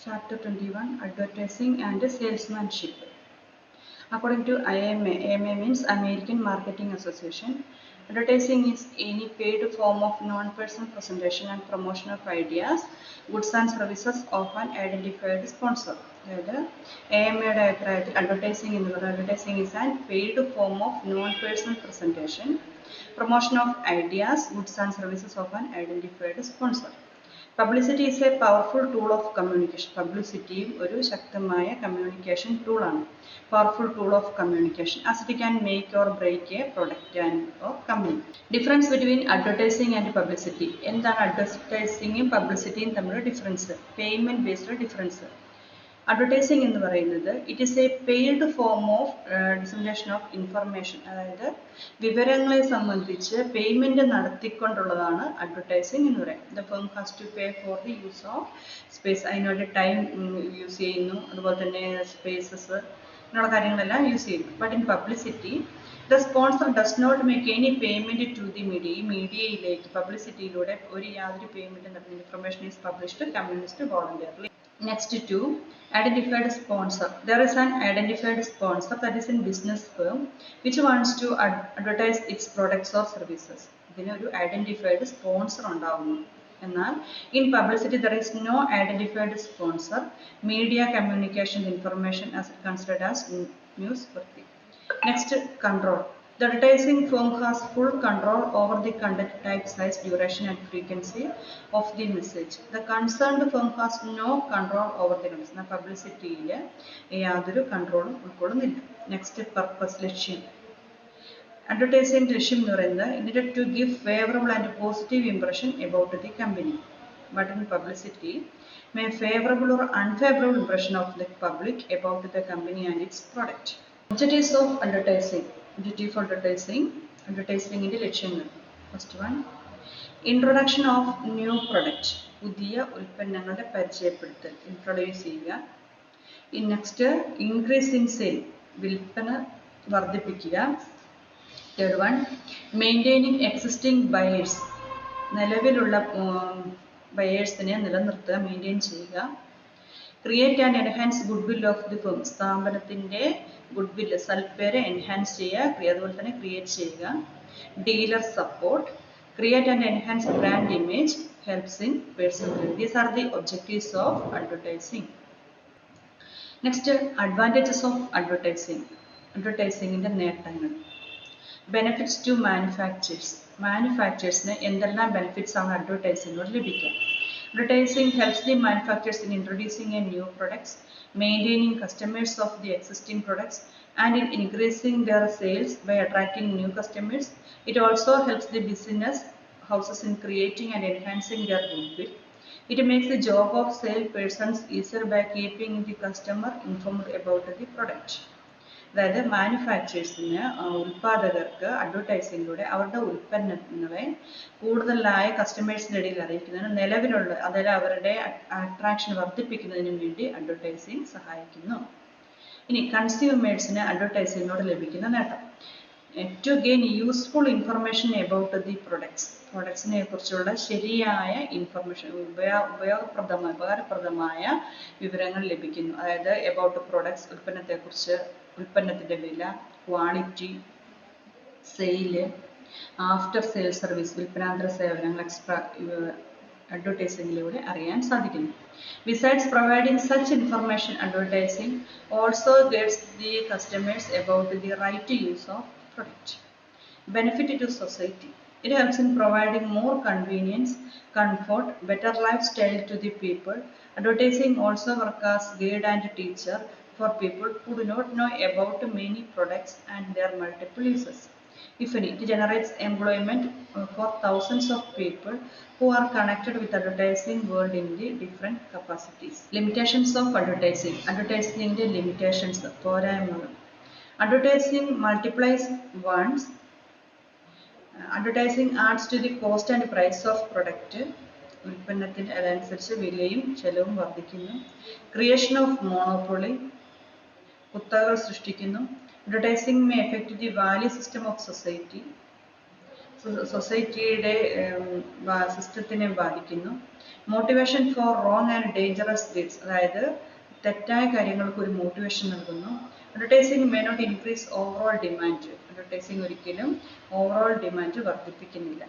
Chapter 21 Advertising and Salesmanship. According to IMA, AMA means American Marketing Association, advertising is any paid form of non-personal presentation and promotion of ideas, goods and services of an identified sponsor. AMA advertising is a paid form of non-personal presentation, promotion of ideas, goods and services of an identified sponsor. Publicity is a powerful tool of communication. Publicity ഒരു ശക്തമായ communication tool ആണ്. Powerful tool of communication as it can make or break a product or company. Difference between advertising and publicity. എന്താണ് advertising publicity തമ്മിലുള്ള difference? Payment based difference. Advertising എന്ന് പറയുന്നത് it is a paid form of dissemination of information. അതായത് വിവരങ്ങളെ സംബന്ധിച്ച് payment നടത്തിക്കൊണ്ടുള്ളതാണ് advertising എന്ന് പറയുന്നത്. The firm has to pay for the use of space. അതിനൊരു ടൈം യൂസ് ചെയ്യുന്നു, അതുപോലെ തന്നെ സ്പേസസ് അങ്ങനെയുള്ള കാര്യങ്ങളെല്ലാം യൂസ് ചെയ്യുന്നു. But in publicity the sponsor does not make any payment to the media. ഈ മീഡിയയിലേക്ക് പബ്ലിസിറ്റിയിലൂടെ യാതൊരു പേയ്മെന്റ് നടത്തുന്ന information is published communist voluntarily. Next to identified sponsor. There is an identified sponsor that is in business firm which wants to advertise its products or services. ഇതിനൊരു identified sponsor ഉണ്ടാവുന്നു. എന്നാൽ in publicity there is no identified sponsor. Media communication information as considered as newsworthy. Next, control. The advertising firm has full control over the content type, size, duration and frequency of the message. The concerned firm has no control over the message. Publicity യാതൊരു കൺട്രോളും ഉൾക്കൊള്ളുന്നില്ല. Next purpose, ലക്ഷ്യം. Advertising ലക്ഷ്യം എന്ന് പറയുന്നത് intended to give favorable and positive impression about the company. But in publicity may favorable or unfavorable impression of the public about the company and its product. Objectives of advertising. Objective for advertising in ലക്ഷ്യങ്ങൾ. First one, introduction of new product. പുതിയ ഉൽപ്പന്നങ്ങളുടെ പരിചയപ്പെടുത്തൽ, introduce ചെയ്യുക. Next, increase in sale, വിൽപ്പന വർദ്ധിപ്പിക്കുക. Third one, maintaining existing buyers, നിലവിലുള്ള ബയേഴ്സിനെ നിലനിർത്തുക, മെയിൻറ്റെയിൻ ചെയ്യുക. Create and enhance good will of the firm, സ്ഥാപനത്തിൻ്റെ ഗുഡ് വില്ല്, സൽപ്പേര് എൻഹാൻസ് ചെയ്യുക, അതുപോലെ തന്നെ ക്രിയേറ്റ് ചെയ്യുക. Dealer support, create and enhance brand image, helps in personal. These are the objectives of advertising. Next, advantages of advertising. അഡ്വർടൈസിംഗിൻ്റെ നേട്ടങ്ങൾ. Benefits to manufacturers. മാനുഫാക്ചേഴ്സിന് എന്തെല്ലാം benefits ആണ് അഡ്വർടൈസിംഗിലൂടെ ലഭിക്കുക? Advertising helps the manufacturers in introducing a new products, maintaining customers of the existing products, and in increasing their sales by attracting new customers. It also helps the business houses in creating and enhancing their goodwill. It makes the job of salespersons easier by keeping the customer informed about the product. അതായത് മാനുഫാക്ചേഴ്സിന്, ഉൽപ്പാദകർക്ക് അഡ്വർടൈസിങ്ങിലൂടെ അവരുടെ ഉൽപ്പന്നങ്ങളെ കൂടുതലായ കസ്റ്റമേഴ്സിൻ്റെ ഇടയിൽ അറിയിക്കുന്നതിന്, നിലവിലുള്ള അതായത് അവരുടെ attraction വർദ്ധിപ്പിക്കുന്നതിനും വേണ്ടി അഡ്വർടൈസിങ് സഹായിക്കുന്നു. ഇനി കൺസ്യൂമേഴ്സിന് അഡ്വർടൈസിങ്ങിലൂടെ ലഭിക്കുന്ന നേട്ടം. To gain useful information about the പ്രൊഡക്ട്സിനെ കുറിച്ചുള്ള ശരിയായ ഇൻഫർമേഷൻ, ഉപകാരപ്രദമായ വിവരങ്ങൾ ലഭിക്കുന്നു. അതായത് എബൌട്ട് പ്രൊഡക്ട്സ്, ഉൽപ്പന്നത്തെക്കുറിച്ച്, ഉൽപ്പന്നത്തിൻ്റെ വില, quality, sale, after sale service, വിൽപ്പനാന്തര സേവനങ്ങൾ എക്സ്ട്രാ അഡ്വർടൈസിങ്ങിലൂടെ അറിയാൻ സാധിക്കുന്നു. Besides providing such information, advertising also gets the customers about the right use of product. Benefit to society. It helps in providing more convenience, comfort, better lifestyle to the people. Advertising also works as guide and teacher for people who do not know about many products and their multiple uses. If any, it generates employment for thousands of people who are connected with advertising world in the different capacities. Limitations of advertising. Advertising the limitations. പോരായ്മകൾ. Advertising multiplies once. Advertising adds to the cost and price of product. ഉൽപ്പന്നത്തിന് അതനുസരിച്ച് വിലയും ചെലവും വർദ്ധിക്കുന്നു. Creation of monopoly, കുത്തകകൾ സൃഷ്ടിക്കുന്നു. Advertising may affect the value system of society. സൊസൈറ്റിയുടെ സിസ്റ്റത്തിനെ ബാധിക്കുന്നു. Motivation for wrong and dangerous deeds, അതായത് തെറ്റായ കാര്യങ്ങൾക്ക് ഒരു മോട്ടിവേഷൻ നൽകുന്നു. Advertising may not increase overall demand, advertising ഒരിക്കലും ഓവറോൾ ഡിമാൻഡ് വർദ്ധിപ്പിക്കുന്നില്ല.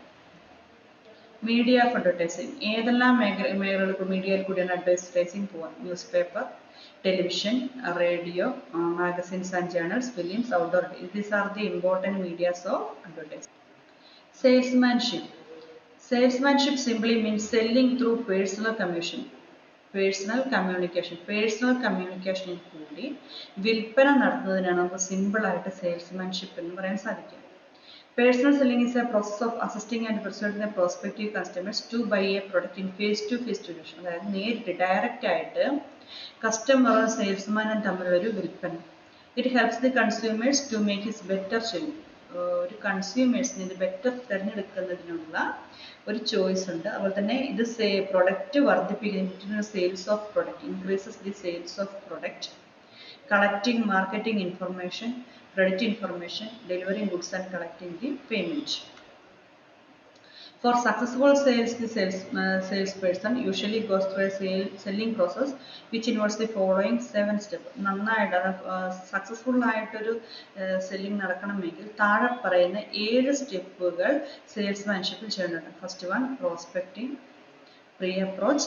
മീഡിയ ഓഫ് അഡ്വർടൈസിംഗ്, ഏതെല്ലാം മേഖലകൾക്ക് മീഡിയയിൽ കൂടിയാണ് അഡ്വർടൈസിംഗ് പോവാം? Newspaper, television, radio, magazines and journals, films, outdoor. These are the important medias of advertising. Salesmanship. Salesmanship simply means selling through personal communication. Personal communication കൂടി വിൽപ്പന നടത്തുന്നതിനാണ് നമുക്ക് simple ആയിട്ട് salesmanship എന്ന് പറയാൻ സാധിക്കും. Personal selling is a process of assisting and persuading the prospective customers to buy a product in face-to-face relation. അതായത് നേരിട്ട് direct ആയിട്ട് കസ്റ്റമറും സെയിൽസ്മാനും തമ്മിലൊരു വിൽപ്പന. It helps the consumers to make his better choice. ഒരു കൺസ്യൂമേഴ്സിന് ഇത് ബെറ്റർ തിരഞ്ഞെടുക്കുന്നതിനുള്ള ഒരു ചോയ്സ് ഉണ്ട്. അതുപോലെ തന്നെ ഇത് പ്രൊഡക്റ്റ് വർദ്ധിപ്പിക്കുന്ന sales of product, increases the sales of product. Collecting marketing information, credit information, delivering goods and collecting the payment. For successful sales, the salesperson usually goes through a selling process which involves the following 7 steps. നന്നായിട്ട് successful ആയിട്ടൊരു selling നടക്കണമെങ്കിൽ താഴെ പറയുന്ന 7 സ്റ്റെപ്പുകൾ സെയിൽസ്മാൻഷിപ്പിൽ ചെയ്യേണ്ടതുണ്ട്. First one prospecting, pre approach,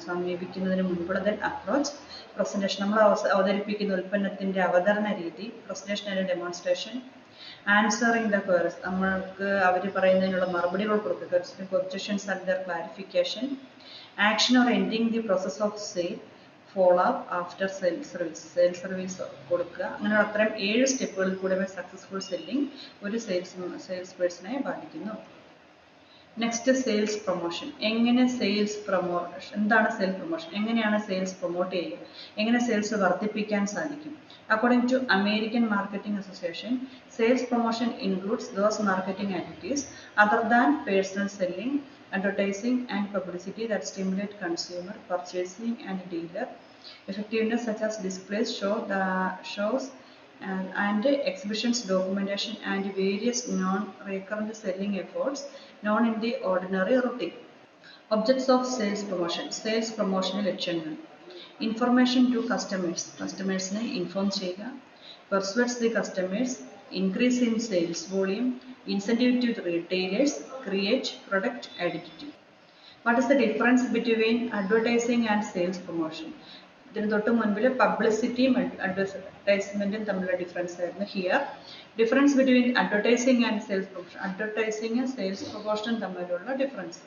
സമീപിക്കുന്നതിന് മുൻപുള്ള അപ്രോച്ച്, പ്രസന്റേഷൻ, നമ്മൾ അവതരിപ്പിക്കുന്ന ഉൽപ്പന്നത്തിന്റെ അവതരണ രീതി, presentation and demonstration, answering the queries, നമ്മൾക്ക് അവർ പറയുന്നതിനുള്ള മറുപടികൾ കൊടുക്കുക, questions and their clarification, action or ending the process of sale, follow up after sale service കൊടുക്കുക. അങ്ങനെയുള്ള അത്തരം 7 സ്റ്റെപ്പുകളിൽ കൂടെ സക്സസ്ഫുൾ സെല്ലിംഗ് ഒരു സെയിൽസ് പേഴ്സണെ ബാധിക്കുന്നു. Next sales promotion. എങ്ങനെ സെയിൽസ് പ്രൊമോഷൻ, എന്താണ് സെയിൽസ് പ്രൊമോഷൻ, എങ്ങനെയാണ് സെയിൽസ് പ്രൊമോട്ട് ചെയ്യുക, എങ്ങനെ സെയിൽസ് വർദ്ധിപ്പിക്കാൻ സാധിക്കും? According to American marketing association, sales promotion includes those marketing activities other than personal selling, advertising and publicity that stimulate consumer purchasing and dealer effectiveness, such as displays, shows and exhibitions, documentation and various non-recurrent selling efforts known in the ordinary routine. Objects of sales promotion. Sales promotion ലക്ഷ്യങ്ങൾ: information to customers നെ inform ചെയ്യുക, persuades the customers, increase in sales volume, incentive to the retailers, create product identity. What is the difference between advertising and sales promotion? ഇതിന് തൊട്ട് മുൻപിൽ പബ്ലിസിറ്റിയും അഡ്വർടൈസ്മെന്റും തമ്മിലുള്ള difference ആയിരുന്നു. Here difference between advertising and sales promotion. Advertising sales പ്രൊമോഷനും തമ്മിലുള്ള difference.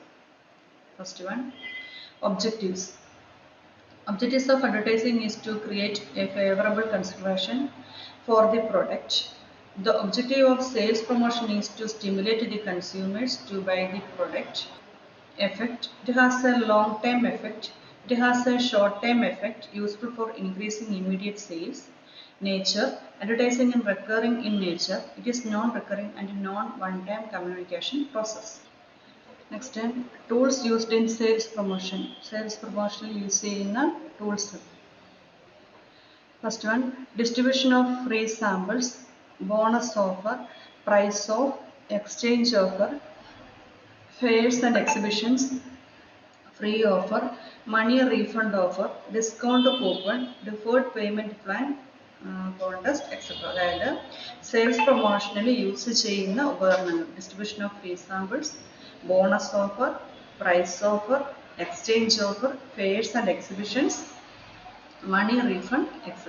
First one, objectives. Objectives of advertising is to create a favorable consideration for the product. The objective of sales promotion is to stimulate the consumers to buy the product. Effect. It has a long-term effect. It has a short-term effect useful for increasing immediate sales. Nature. Advertising is recurring in nature. It is non-recurring and non-one-time communication process. Next time, tools used in sales promotion. Sales promotion use ചെയ്യുന്ന tools. First one, distribution of free samples, bonus offer, price off, exchange offer, fairs and exhibitions, free offer, money refund offer, discount coupon, deferred payment plan, contest, etc. അതായത് sales പ്രൊമോഷനിൽ use ചെയ്യുന്ന ഉപകരണങ്ങൾ: distribution of free samples, bonus offer, price offer, exchange offer, fairs and exhibitions, money refund, etc.